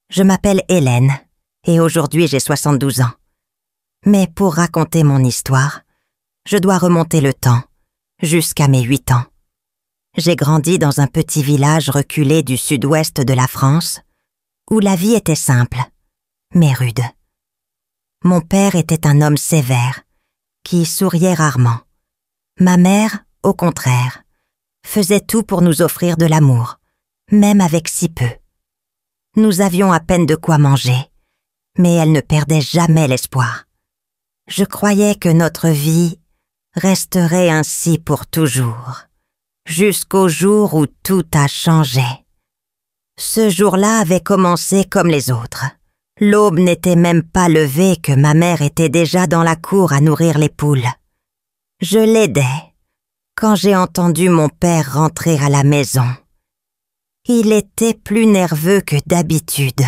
Je m'appelle Hélène et aujourd'hui j'ai 72 ans. Mais pour raconter mon histoire, je dois remonter le temps, jusqu'à mes 8 ans. J'ai grandi dans un petit village reculé du sud-ouest de la France, où la vie était simple, mais rude. Mon père était un homme sévère, qui souriait rarement. Ma mère, au contraire, faisait tout pour nous offrir de l'amour, même avec si peu. Nous avions à peine de quoi manger, mais elle ne perdait jamais l'espoir. Je croyais que notre vie resterait ainsi pour toujours, jusqu'au jour où tout a changé. Ce jour-là avait commencé comme les autres. L'aube n'était même pas levée que ma mère était déjà dans la cour à nourrir les poules. Je l'aidais quand j'ai entendu mon père rentrer à la maison. Il était plus nerveux que d'habitude.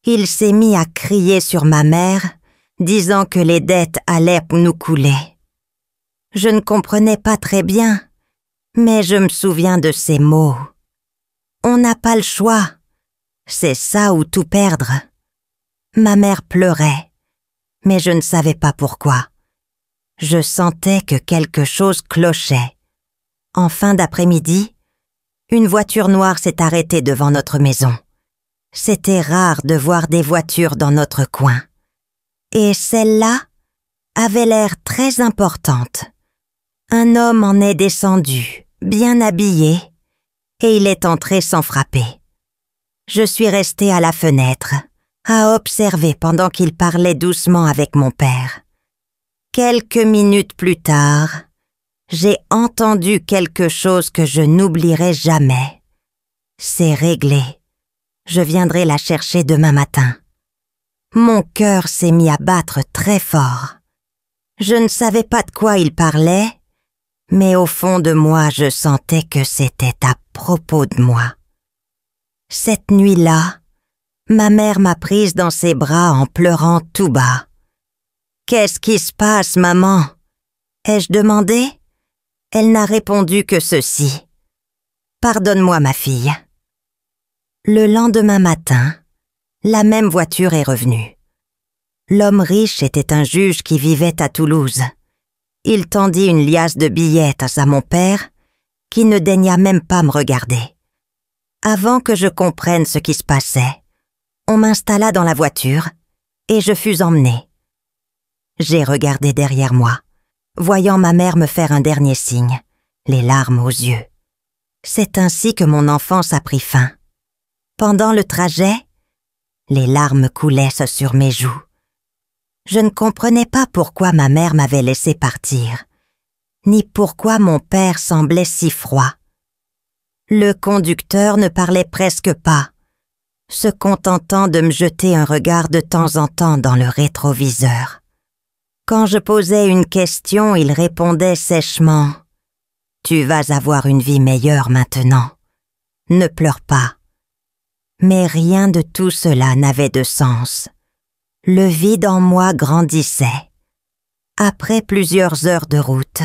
Il s'est mis à crier sur ma mère, disant que les dettes allaient nous couler. Je ne comprenais pas très bien, mais je me souviens de ces mots. On n'a pas le choix. C'est ça ou tout perdre. Ma mère pleurait, mais je ne savais pas pourquoi. Je sentais que quelque chose clochait. En fin d'après-midi, une voiture noire s'est arrêtée devant notre maison. C'était rare de voir des voitures dans notre coin. Et celle-là avait l'air très importante. Un homme en est descendu, bien habillé, et il est entré sans frapper. Je suis restée à la fenêtre, à observer pendant qu'il parlait doucement avec mon père. Quelques minutes plus tard, j'ai entendu quelque chose que je n'oublierai jamais. C'est réglé. Je viendrai la chercher demain matin. Mon cœur s'est mis à battre très fort. Je ne savais pas de quoi il parlait, mais au fond de moi, je sentais que c'était à propos de moi. Cette nuit-là, ma mère m'a prise dans ses bras en pleurant tout bas. « Qu'est-ce qui se passe, maman ?» ai-je demandé. Elle n'a répondu que ceci. « Pardonne-moi, ma fille. » Le lendemain matin, la même voiture est revenue. L'homme riche était un juge qui vivait à Toulouse. Il tendit une liasse de billets à mon père, qui ne daigna même pas me regarder. Avant que je comprenne ce qui se passait, on m'installa dans la voiture et je fus emmenée. J'ai regardé derrière moi, voyant ma mère me faire un dernier signe, les larmes aux yeux. C'est ainsi que mon enfance a pris fin. Pendant le trajet, les larmes coulaient sur mes joues. Je ne comprenais pas pourquoi ma mère m'avait laissé partir, ni pourquoi mon père semblait si froid. Le conducteur ne parlait presque pas, se contentant de me jeter un regard de temps en temps dans le rétroviseur. Quand je posais une question, il répondait sèchement « Tu vas avoir une vie meilleure maintenant. Ne pleure pas. » Mais rien de tout cela n'avait de sens. Le vide en moi grandissait. Après plusieurs heures de route,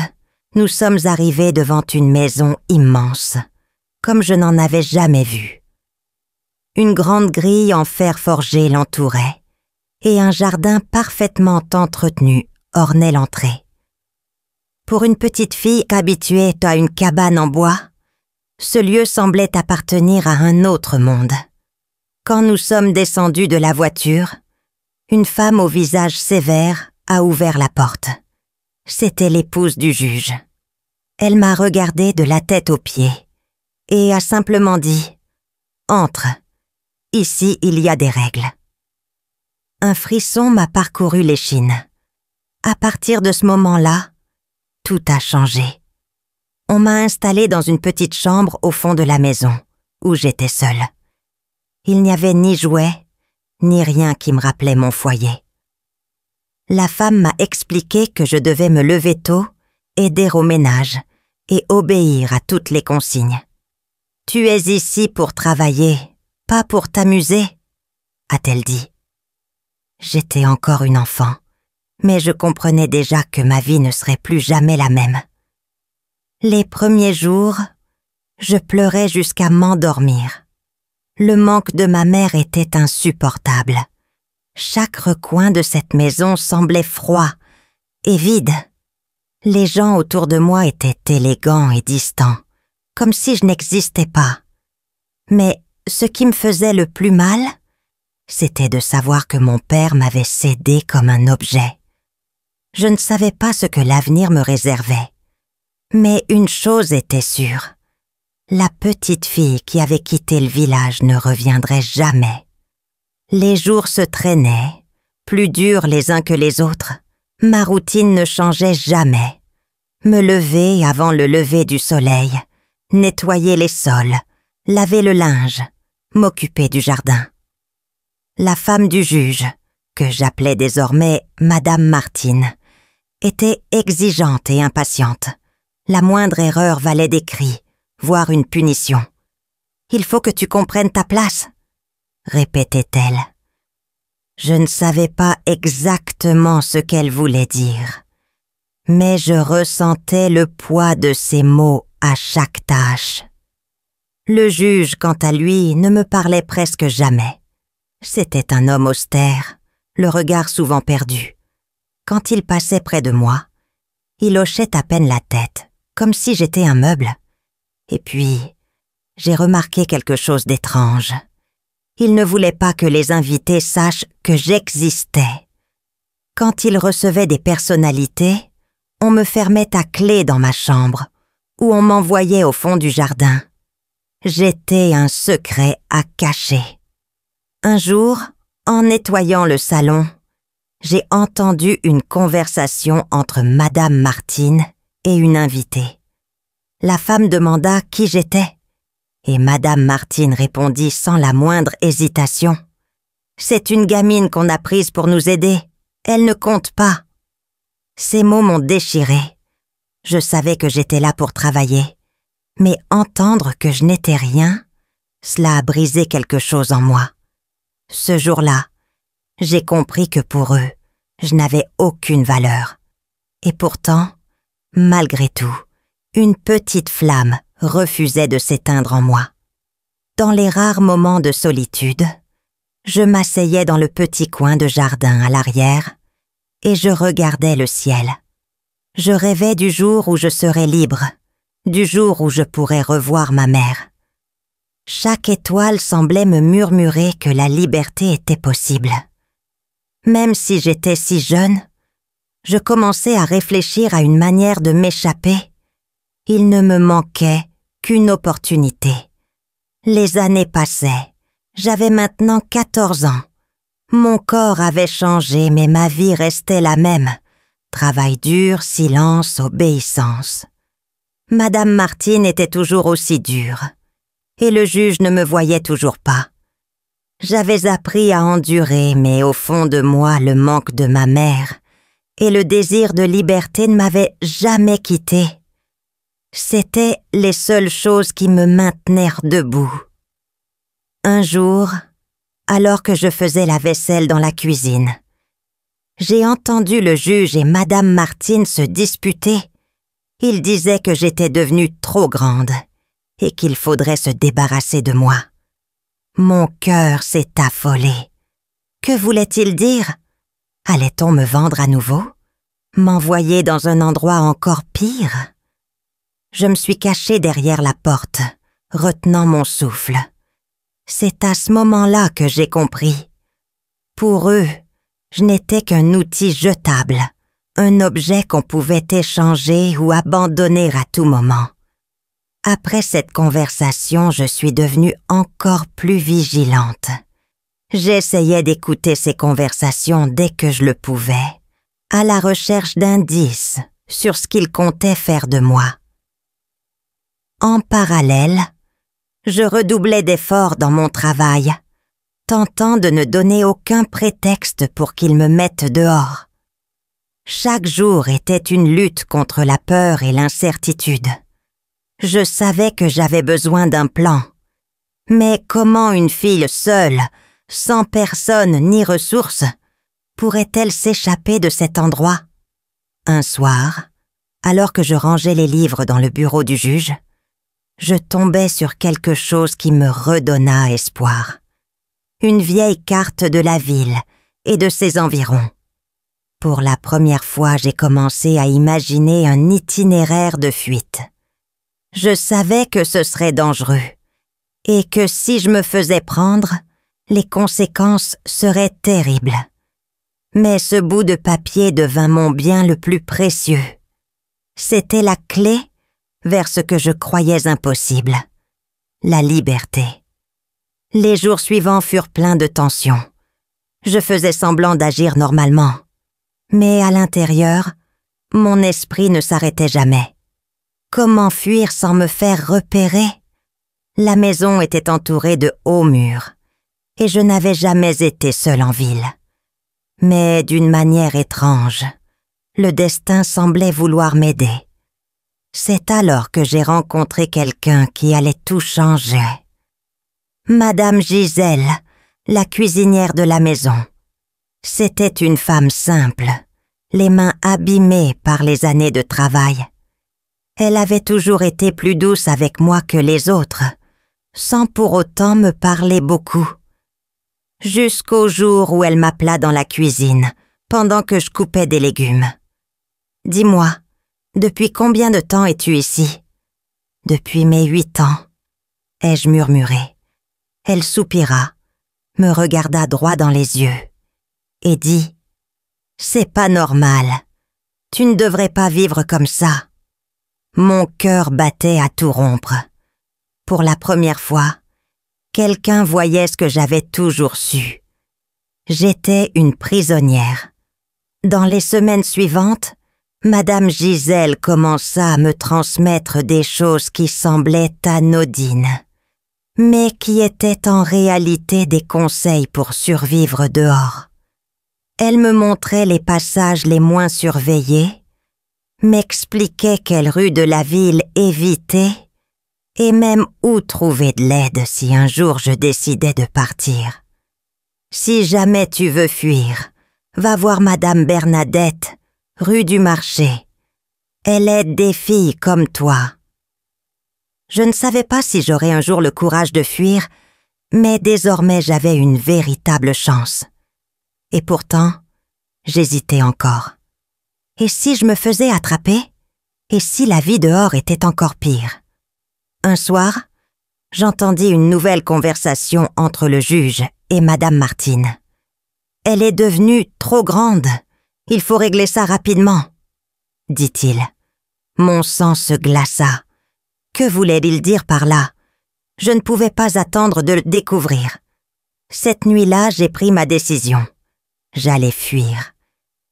nous sommes arrivés devant une maison immense, comme je n'en avais jamais vu. Une grande grille en fer forgé l'entourait, et un jardin parfaitement entretenu ornait l'entrée. Pour une petite fille habituée à une cabane en bois, ce lieu semblait appartenir à un autre monde. Quand nous sommes descendus de la voiture, une femme au visage sévère a ouvert la porte. C'était l'épouse du juge. Elle m'a regardé de la tête aux pieds et a simplement dit « Entre, ici il y a des règles ». Un frisson m'a parcouru l'échine. À partir de ce moment-là, tout a changé. On m'a installée dans une petite chambre au fond de la maison, où j'étais seule. Il n'y avait ni jouets, ni rien qui me rappelait mon foyer. La femme m'a expliqué que je devais me lever tôt, aider au ménage et obéir à toutes les consignes. « Tu es ici pour travailler, pas pour t'amuser », a-t-elle dit. J'étais encore une enfant, mais je comprenais déjà que ma vie ne serait plus jamais la même. Les premiers jours, je pleurais jusqu'à m'endormir. Le manque de ma mère était insupportable. Chaque recoin de cette maison semblait froid et vide. Les gens autour de moi étaient élégants et distants, comme si je n'existais pas. Mais ce qui me faisait le plus mal, c'était de savoir que mon père m'avait cédé comme un objet. Je ne savais pas ce que l'avenir me réservait. Mais une chose était sûre. La petite fille qui avait quitté le village ne reviendrait jamais. Les jours se traînaient, plus durs les uns que les autres. Ma routine ne changeait jamais. Me lever avant le lever du soleil, nettoyer les sols, laver le linge, m'occuper du jardin. La femme du juge, que j'appelais désormais Madame Martine, était exigeante et impatiente. La moindre erreur valait des cris, voire une punition. « Il faut que tu comprennes ta place », répétait-elle. Je ne savais pas exactement ce qu'elle voulait dire, mais je ressentais le poids de ses mots à chaque tâche. Le juge, quant à lui, ne me parlait presque jamais. C'était un homme austère, le regard souvent perdu. Quand il passait près de moi, il hochait à peine la tête, comme si j'étais un meuble. Et puis, j'ai remarqué quelque chose d'étrange. Il ne voulait pas que les invités sachent que j'existais. Quand il recevait des personnalités, on me fermait à clé dans ma chambre, ou on m'envoyait au fond du jardin. J'étais un secret à cacher. Un jour, en nettoyant le salon, j'ai entendu une conversation entre Madame Martine et une invitée. La femme demanda qui j'étais, et Madame Martine répondit sans la moindre hésitation. « C'est une gamine qu'on a prise pour nous aider. Elle ne compte pas. » Ces mots m'ont déchiré. Je savais que j'étais là pour travailler, mais entendre que je n'étais rien, cela a brisé quelque chose en moi. Ce jour-là, j'ai compris que pour eux, je n'avais aucune valeur. Et pourtant, malgré tout, une petite flamme refusait de s'éteindre en moi. Dans les rares moments de solitude, je m'asseyais dans le petit coin de jardin à l'arrière et je regardais le ciel. Je rêvais du jour où je serais libre, du jour où je pourrais revoir ma mère. Chaque étoile semblait me murmurer que la liberté était possible. Même si j'étais si jeune, je commençais à réfléchir à une manière de m'échapper. Il ne me manquait qu'une opportunité. Les années passaient. J'avais maintenant 14 ans. Mon corps avait changé, mais ma vie restait la même. Travail dur, silence, obéissance. Madame Martine était toujours aussi dure. Et le juge ne me voyait toujours pas. J'avais appris à endurer, mais au fond de moi, le manque de ma mère et le désir de liberté ne m'avaient jamais quitté. C'étaient les seules choses qui me maintenaient debout. Un jour, alors que je faisais la vaisselle dans la cuisine, j'ai entendu le juge et Madame Martine se disputer. Ils disaient que j'étais devenue trop grande et qu'il faudrait se débarrasser de moi. Mon cœur s'est affolé. Que voulait-il dire? Allait-on me vendre à nouveau? M'envoyer dans un endroit encore pire? Je me suis cachée derrière la porte, retenant mon souffle. C'est à ce moment-là que j'ai compris. Pour eux, je n'étais qu'un outil jetable, un objet qu'on pouvait échanger ou abandonner à tout moment. Après cette conversation, je suis devenue encore plus vigilante. J'essayais d'écouter ces conversations dès que je le pouvais, à la recherche d'indices sur ce qu'ils comptaient faire de moi. En parallèle, je redoublais d'efforts dans mon travail, tentant de ne donner aucun prétexte pour qu'ils me mettent dehors. Chaque jour était une lutte contre la peur et l'incertitude. Je savais que j'avais besoin d'un plan. Mais comment une fille seule, sans personne ni ressources, pourrait-elle s'échapper de cet endroit? Un soir, alors que je rangeais les livres dans le bureau du juge, je tombai sur quelque chose qui me redonna espoir. Une vieille carte de la ville et de ses environs. Pour la première fois, j'ai commencé à imaginer un itinéraire de fuite. Je savais que ce serait dangereux et que si je me faisais prendre, les conséquences seraient terribles. Mais ce bout de papier devint mon bien le plus précieux. C'était la clé vers ce que je croyais impossible, la liberté. Les jours suivants furent pleins de tension. Je faisais semblant d'agir normalement, mais à l'intérieur, mon esprit ne s'arrêtait jamais. Comment fuir sans me faire repérer? La maison était entourée de hauts murs, et je n'avais jamais été seule en ville. Mais d'une manière étrange, le destin semblait vouloir m'aider. C'est alors que j'ai rencontré quelqu'un qui allait tout changer. Madame Gisèle, la cuisinière de la maison. C'était une femme simple, les mains abîmées par les années de travail. Elle avait toujours été plus douce avec moi que les autres, sans pour autant me parler beaucoup. Jusqu'au jour où elle m'appela dans la cuisine, pendant que je coupais des légumes. « Dis-moi, depuis combien de temps es-tu ici ?»« Depuis mes 8 ans, » ai-je murmuré. Elle soupira, me regarda droit dans les yeux et dit « C'est pas normal, tu ne devrais pas vivre comme ça. » Mon cœur battait à tout rompre. Pour la première fois, quelqu'un voyait ce que j'avais toujours su. J'étais une prisonnière. Dans les semaines suivantes, Madame Gisèle commença à me transmettre des choses qui semblaient anodines, mais qui étaient en réalité des conseils pour survivre dehors. Elle me montrait les passages les moins surveillés, m'expliquait quelles rues de la ville éviter et même où trouver de l'aide si un jour je décidais de partir. Si jamais tu veux fuir, va voir Madame Bernadette, rue du Marché. Elle aide des filles comme toi. Je ne savais pas si j'aurais un jour le courage de fuir, mais désormais j'avais une véritable chance. Et pourtant, j'hésitais encore. Et si je me faisais attraper? Et si la vie dehors était encore pire? Un soir, j'entendis une nouvelle conversation entre le juge et Madame Martine. « Elle est devenue trop grande. Il faut régler ça rapidement, » dit-il. Mon sang se glaça. Que voulait-il dire par là? Je ne pouvais pas attendre de le découvrir. Cette nuit-là, j'ai pris ma décision. J'allais fuir.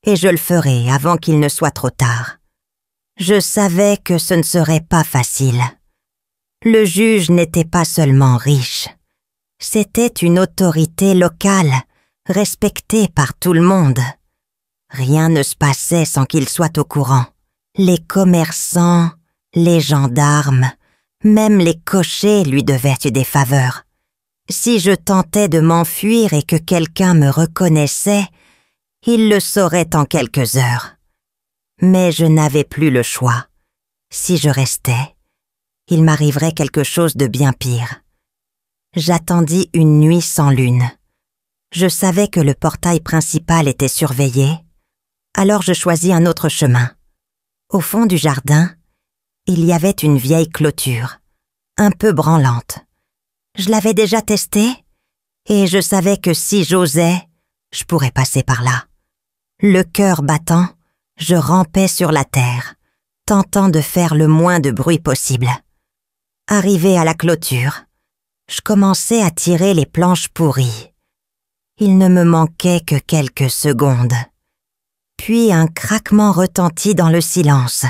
Et je le ferai avant qu'il ne soit trop tard. Je savais que ce ne serait pas facile. Le juge n'était pas seulement riche. C'était une autorité locale, respectée par tout le monde. Rien ne se passait sans qu'il soit au courant. Les commerçants, les gendarmes, même les cochers lui devaient des faveurs. Si je tentais de m'enfuir et que quelqu'un me reconnaissait, il le saurait en quelques heures. Mais je n'avais plus le choix. Si je restais, il m'arriverait quelque chose de bien pire. J'attendis une nuit sans lune. Je savais que le portail principal était surveillé, alors je choisis un autre chemin. Au fond du jardin, il y avait une vieille clôture, un peu branlante. Je l'avais déjà testée et je savais que si j'osais, je pourrais passer par là. Le cœur battant, je rampais sur la terre, tentant de faire le moins de bruit possible. Arrivé à la clôture, je commençais à tirer les planches pourries. Il ne me manquait que quelques secondes. Puis un craquement retentit dans le silence.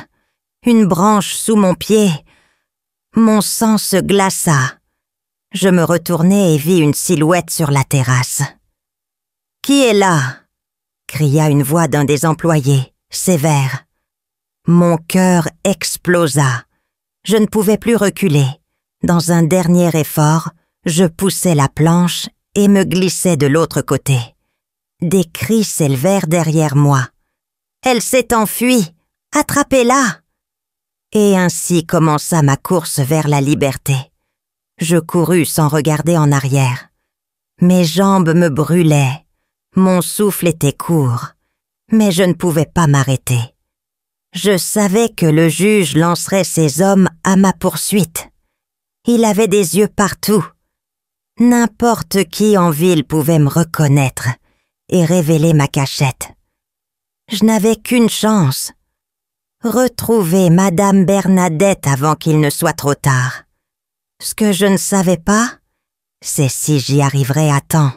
Une branche sous mon pied. Mon sang se glaça. Je me retournai et vis une silhouette sur la terrasse. « Qui est là ?» cria une voix d'un des employés, sévère. Mon cœur explosa. Je ne pouvais plus reculer. Dans un dernier effort, je poussai la planche et me glissai de l'autre côté. Des cris s'élevèrent derrière moi. « Elle s'est enfuie! Attrapez-la !» Et ainsi commença ma course vers la liberté. Je courus sans regarder en arrière. Mes jambes me brûlaient, mon souffle était court, mais je ne pouvais pas m'arrêter. Je savais que le juge lancerait ses hommes à ma poursuite. Il avait des yeux partout. N'importe qui en ville pouvait me reconnaître et révéler ma cachette. Je n'avais qu'une chance. Retrouver Madame Bernadette avant qu'il ne soit trop tard. Ce que je ne savais pas, c'est si j'y arriverais à temps.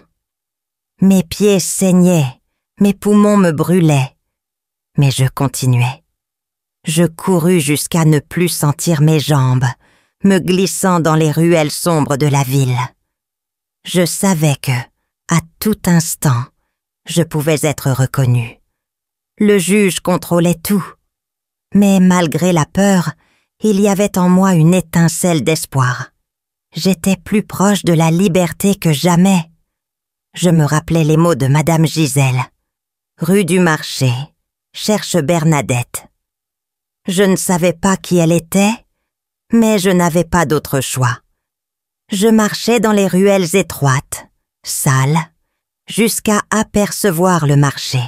Mes pieds saignaient, mes poumons me brûlaient, mais je continuais. Je courus jusqu'à ne plus sentir mes jambes, me glissant dans les ruelles sombres de la ville. Je savais que, à tout instant, je pouvais être reconnue. Le juge contrôlait tout. Mais malgré la peur, il y avait en moi une étincelle d'espoir. J'étais plus proche de la liberté que jamais. Je me rappelais les mots de Madame Gisèle. Rue du Marché, cherche Bernadette. Je ne savais pas qui elle était, mais je n'avais pas d'autre choix. Je marchais dans les ruelles étroites, sales, jusqu'à apercevoir le marché.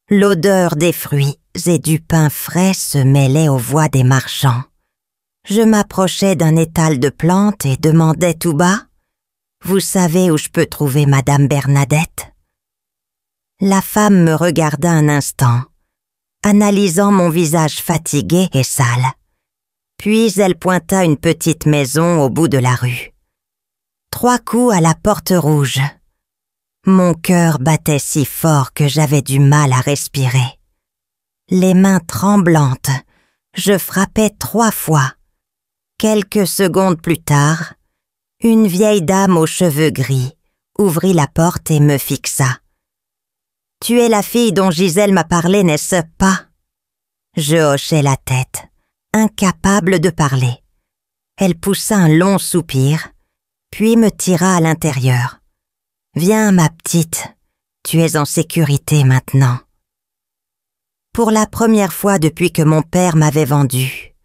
L'odeur des fruits et du pain frais se mêlait aux voix des marchands. Je m'approchais d'un étal de plantes et demandais tout bas « Vous savez où je peux trouver Madame Bernadette ?» La femme me regarda un instant, analysant mon visage fatigué et sale. Puis elle pointa une petite maison au bout de la rue. 3 coups à la porte rouge. Mon cœur battait si fort que j'avais du mal à respirer. Les mains tremblantes, je frappais 3 fois. Quelques secondes plus tard, une vieille dame aux cheveux gris ouvrit la porte et me fixa. « Tu es la fille dont Gisèle m'a parlé, n'est-ce pas ?» Je hochai la tête, incapable de parler. Elle poussa un long soupir, puis me tira à l'intérieur. « Viens, ma petite, tu es en sécurité maintenant. » Pour la première fois depuis que mon père m'avait vendue,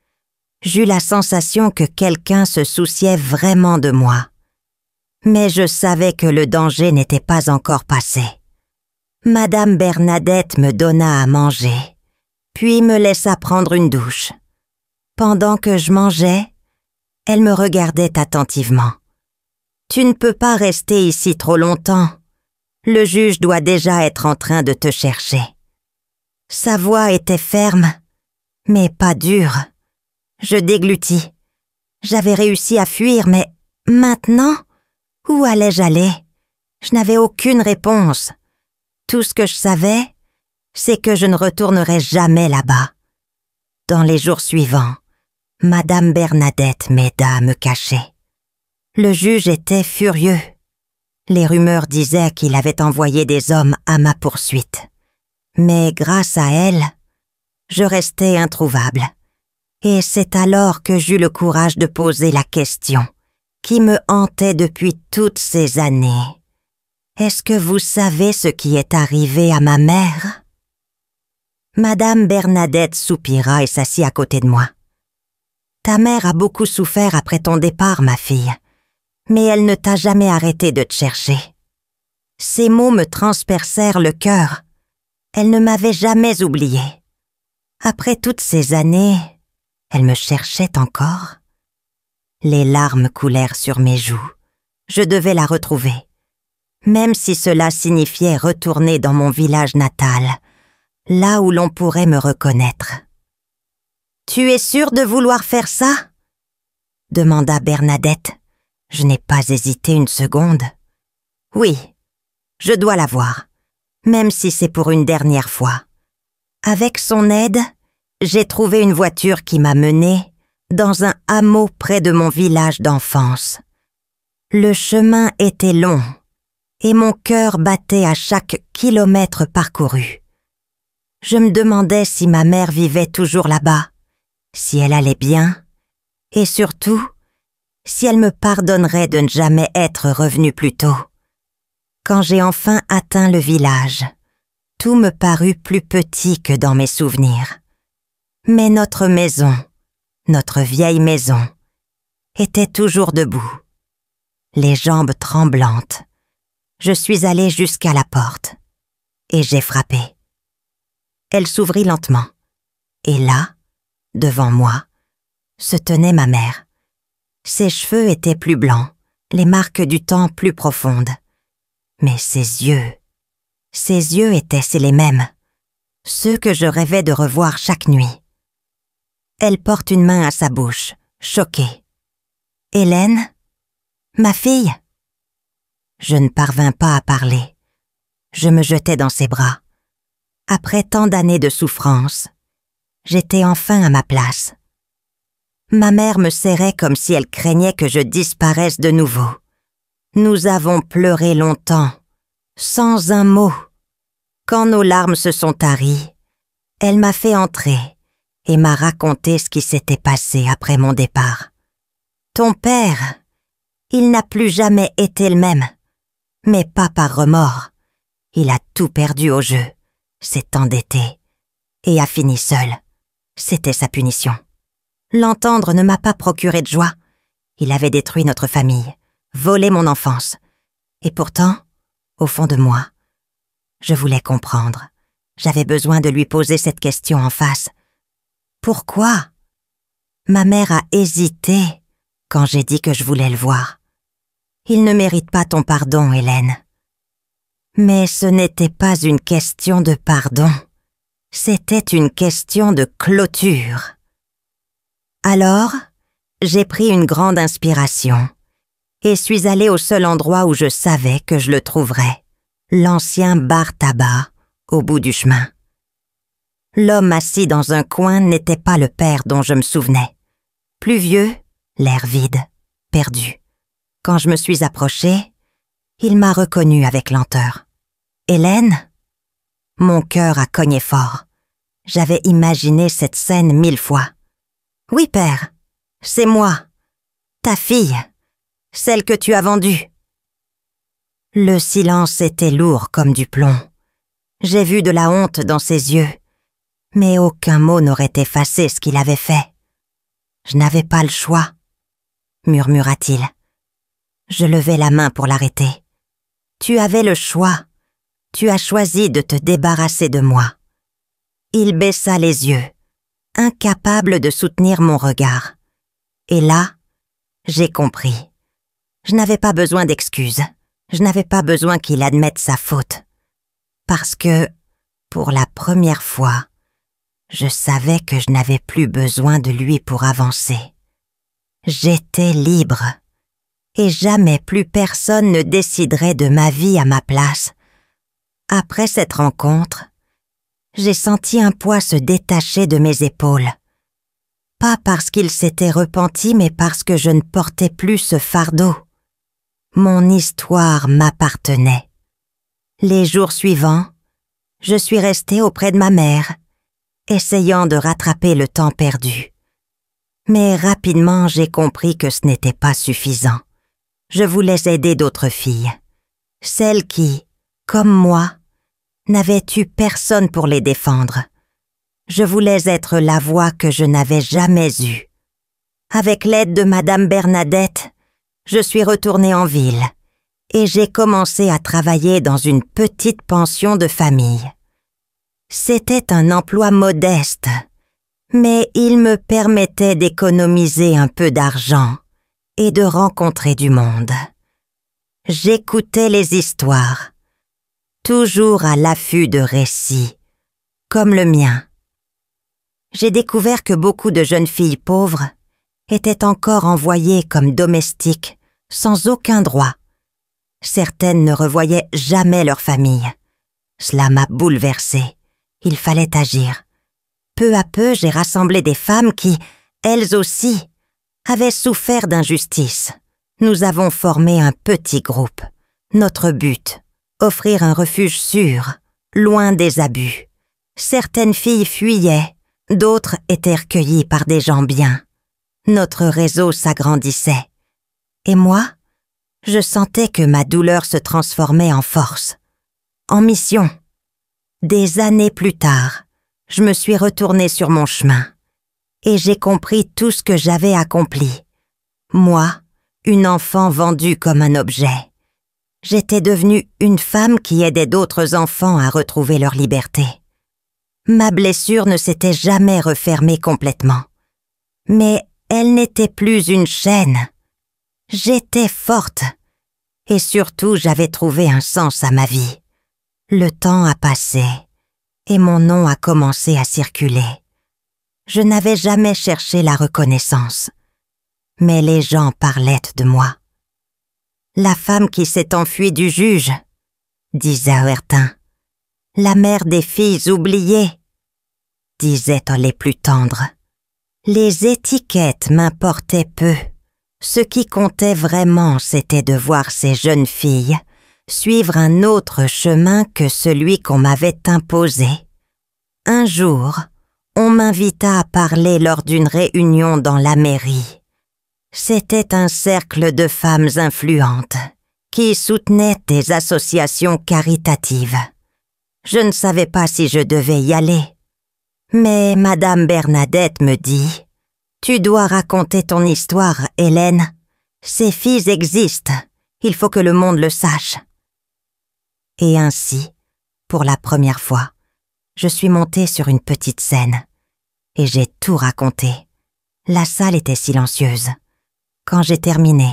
j'eus la sensation que quelqu'un se souciait vraiment de moi. Mais je savais que le danger n'était pas encore passé. Madame Bernadette me donna à manger, puis me laissa prendre une douche. Pendant que je mangeais, elle me regardait attentivement. « Tu ne peux pas rester ici trop longtemps. Le juge doit déjà être en train de te chercher. » Sa voix était ferme, mais pas dure. Je déglutis. J'avais réussi à fuir, mais maintenant, où allais-je aller? Je n'avais aucune réponse. Tout ce que je savais, c'est que je ne retournerais jamais là-bas. Dans les jours suivants, Madame Bernadette m'aida à me cacher. Le juge était furieux. Les rumeurs disaient qu'il avait envoyé des hommes à ma poursuite. Mais grâce à elle, je restais introuvable. Et c'est alors que j'eus le courage de poser la question qui me hantait depuis toutes ces années. Est-ce que vous savez ce qui est arrivé à ma mère? Madame Bernadette soupira et s'assit à côté de moi. Ta mère a beaucoup souffert après ton départ, ma fille, mais elle ne t'a jamais arrêté de te chercher. Ces mots me transpercèrent le cœur. Elle ne m'avait jamais oublié. Après toutes ces années, elle me cherchait encore. Les larmes coulèrent sur mes joues. Je devais la retrouver. Même si cela signifiait retourner dans mon village natal, là où l'on pourrait me reconnaître. « Tu es sûre de vouloir faire ça ?» demanda Bernadette. Je n'ai pas hésité une seconde. « Oui, je dois la voir, même si c'est pour une dernière fois. » Avec son aide, j'ai trouvé une voiture qui m'a menée dans un hameau près de mon village d'enfance. Le chemin était long et mon cœur battait à chaque kilomètre parcouru. Je me demandais si ma mère vivait toujours là-bas, si elle allait bien, et surtout, si elle me pardonnerait de ne jamais être revenue plus tôt. Quand j'ai enfin atteint le village, tout me parut plus petit que dans mes souvenirs. Mais notre maison, notre vieille maison, était toujours debout. Les jambes tremblantes, je suis allée jusqu'à la porte et j'ai frappé. Elle s'ouvrit lentement et là, devant moi, se tenait ma mère. Ses cheveux étaient plus blancs, les marques du temps plus profondes. Mais ses yeux étaient les mêmes, ceux que je rêvais de revoir chaque nuit. Elle porte une main à sa bouche, choquée. « Hélène? Ma fille ?» Je ne parvins pas à parler. Je me jetai dans ses bras. Après tant d'années de souffrance, j'étais enfin à ma place. Ma mère me serrait comme si elle craignait que je disparaisse de nouveau. Nous avons pleuré longtemps, sans un mot. Quand nos larmes se sont taries, elle m'a fait entrer et m'a raconté ce qui s'était passé après mon départ. Ton père, il n'a plus jamais été le même, mais pas par remords. Il a tout perdu au jeu, s'est endetté et a fini seul. C'était sa punition. L'entendre ne m'a pas procuré de joie. Il avait détruit notre famille, volé mon enfance. Et pourtant, au fond de moi, je voulais comprendre. J'avais besoin de lui poser cette question en face. Pourquoi? Ma mère a hésité quand j'ai dit que je voulais le voir. Il ne mérite pas ton pardon, Hélène. Mais ce n'était pas une question de pardon. C'était une question de clôture. Alors, j'ai pris une grande inspiration et suis allée au seul endroit où je savais que je le trouverais, l'ancien bar tabac au bout du chemin. L'homme assis dans un coin n'était pas le père dont je me souvenais. Plus vieux, l'air vide, perdu. Quand je me suis approchée, il m'a reconnue avec lenteur. « Hélène ?» Mon cœur a cogné fort. J'avais imaginé cette scène 1000 fois. « Oui, père, c'est moi, ta fille, celle que tu as vendue. » Le silence était lourd comme du plomb. J'ai vu de la honte dans ses yeux, mais aucun mot n'aurait effacé ce qu'il avait fait. « Je n'avais pas le choix, » murmura-t-il. Je levai la main pour l'arrêter. « Tu avais le choix. Tu as choisi de te débarrasser de moi. » Il baissa les yeux, incapable de soutenir mon regard. Et là, j'ai compris. Je n'avais pas besoin d'excuses. Je n'avais pas besoin qu'il admette sa faute. Parce que, pour la première fois, je savais que je n'avais plus besoin de lui pour avancer. J'étais libre. Et jamais plus personne ne déciderait de ma vie à ma place. Après cette rencontre, j'ai senti un poids se détacher de mes épaules. Pas parce qu'il s'était repenti, mais parce que je ne portais plus ce fardeau. Mon histoire m'appartenait. Les jours suivants, je suis restée auprès de ma mère, essayant de rattraper le temps perdu. Mais rapidement, j'ai compris que ce n'était pas suffisant. Je voulais aider d'autres filles, celles qui, comme moi, n'avaient eu personne pour les défendre. Je voulais être la voix que je n'avais jamais eue. Avec l'aide de Madame Bernadette, je suis retournée en ville et j'ai commencé à travailler dans une petite pension de famille. C'était un emploi modeste, mais il me permettait d'économiser un peu d'argent et de rencontrer du monde. J'écoutais les histoires, toujours à l'affût de récits, comme le mien. J'ai découvert que beaucoup de jeunes filles pauvres étaient encore envoyées comme domestiques, sans aucun droit. Certaines ne revoyaient jamais leur famille. Cela m'a bouleversée. Il fallait agir. Peu à peu, j'ai rassemblé des femmes qui, elles aussi, avaient souffert d'injustice. Nous avons formé un petit groupe. Notre but, offrir un refuge sûr, loin des abus. Certaines filles fuyaient, d'autres étaient recueillies par des gens bien. Notre réseau s'agrandissait. Et moi, je sentais que ma douleur se transformait en force, en mission. Des années plus tard, je me suis retournée sur mon chemin. et j'ai compris tout ce que j'avais accompli. Moi, une enfant vendue comme un objet. J'étais devenue une femme qui aidait d'autres enfants à retrouver leur liberté. Ma blessure ne s'était jamais refermée complètement. Mais elle n'était plus une chaîne. J'étais forte. Et surtout, j'avais trouvé un sens à ma vie. Le temps a passé, et mon nom a commencé à circuler. Je n'avais jamais cherché la reconnaissance. Mais les gens parlaient de moi. La femme qui s'est enfuie du juge, disait Aertin. La mère des filles oubliées, disaient les plus tendres. Les étiquettes m'importaient peu. Ce qui comptait vraiment, c'était de voir ces jeunes filles suivre un autre chemin que celui qu'on m'avait imposé. Un jour, on m'invita à parler lors d'une réunion dans la mairie. C'était un cercle de femmes influentes qui soutenaient des associations caritatives. Je ne savais pas si je devais y aller. Mais Madame Bernadette me dit « Tu dois raconter ton histoire, Hélène. Ces filles existent. Il faut que le monde le sache. » Et ainsi, pour la première fois, je suis montée sur une petite scène. Et j'ai tout raconté. La salle était silencieuse. Quand j'ai terminé,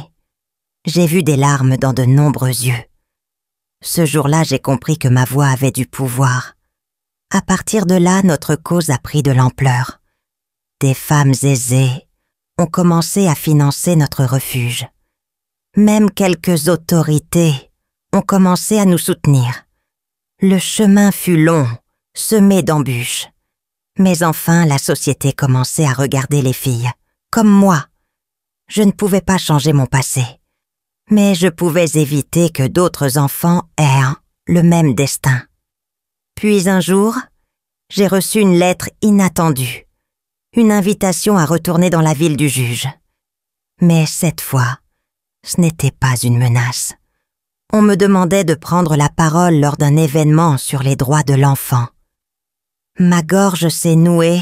j'ai vu des larmes dans de nombreux yeux. Ce jour-là, j'ai compris que ma voix avait du pouvoir. À partir de là, notre cause a pris de l'ampleur. Des femmes aisées ont commencé à financer notre refuge. Même quelques autorités ont commencé à nous soutenir. Le chemin fut long, semé d'embûches. Mais enfin, la société commençait à regarder les filles, comme moi. Je ne pouvais pas changer mon passé, mais je pouvais éviter que d'autres enfants aient le même destin. Puis un jour, j'ai reçu une lettre inattendue, une invitation à retourner dans la ville du juge. Mais cette fois, ce n'était pas une menace. On me demandait de prendre la parole lors d'un événement sur les droits de l'enfant. Ma gorge s'est nouée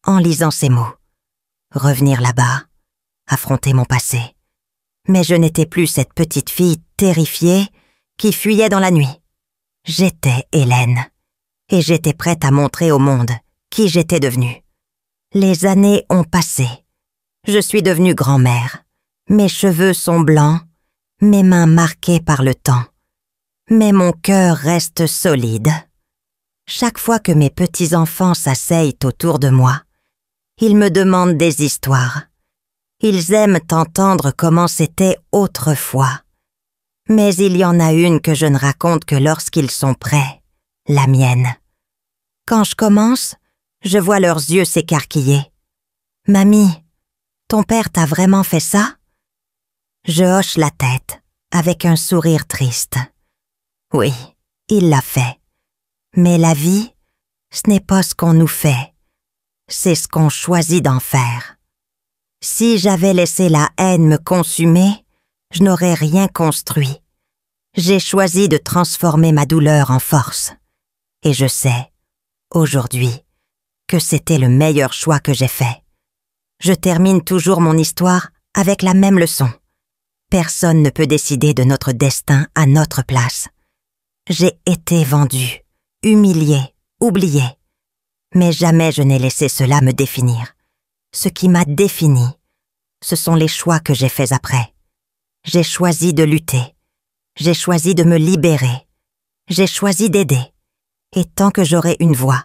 en lisant ces mots. Revenir là-bas, affronter mon passé. Mais je n'étais plus cette petite fille terrifiée qui fuyait dans la nuit. J'étais Hélène, et j'étais prête à montrer au monde qui j'étais devenue. Les années ont passé. Je suis devenue grand-mère. Mes cheveux sont blancs, mes mains marquées par le temps. Mais mon cœur reste solide. Chaque fois que mes petits-enfants s'asseyent autour de moi, ils me demandent des histoires. Ils aiment entendre comment c'était autrefois. Mais il y en a une que je ne raconte que lorsqu'ils sont prêts, la mienne. Quand je commence, je vois leurs yeux s'écarquiller. « Mamie, ton père t'a vraiment fait ça ?» Je hoche la tête, avec un sourire triste. Oui, il l'a fait. Mais la vie, ce n'est pas ce qu'on nous fait, c'est ce qu'on choisit d'en faire. Si j'avais laissé la haine me consumer, je n'aurais rien construit. J'ai choisi de transformer ma douleur en force. Et je sais, aujourd'hui, que c'était le meilleur choix que j'ai fait. Je termine toujours mon histoire avec la même leçon. Personne ne peut décider de notre destin à notre place. J'ai été vendue, humiliée, oubliée. Mais jamais je n'ai laissé cela me définir. Ce qui m'a défini, ce sont les choix que j'ai faits après. J'ai choisi de lutter. J'ai choisi de me libérer. J'ai choisi d'aider. Et tant que j'aurai une voix,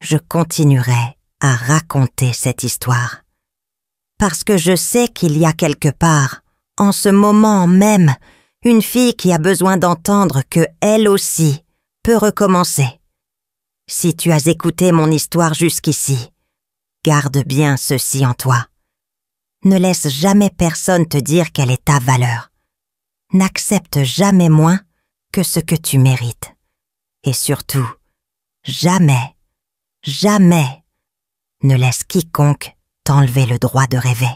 je continuerai à raconter cette histoire. Parce que je sais qu'il y a quelque part, en ce moment même, une fille qui a besoin d'entendre que elle aussi peut recommencer. Si tu as écouté mon histoire jusqu'ici, garde bien ceci en toi. Ne laisse jamais personne te dire quelle est ta valeur. N'accepte jamais moins que ce que tu mérites. Et surtout, jamais, jamais ne laisse quiconque t'enlever le droit de rêver.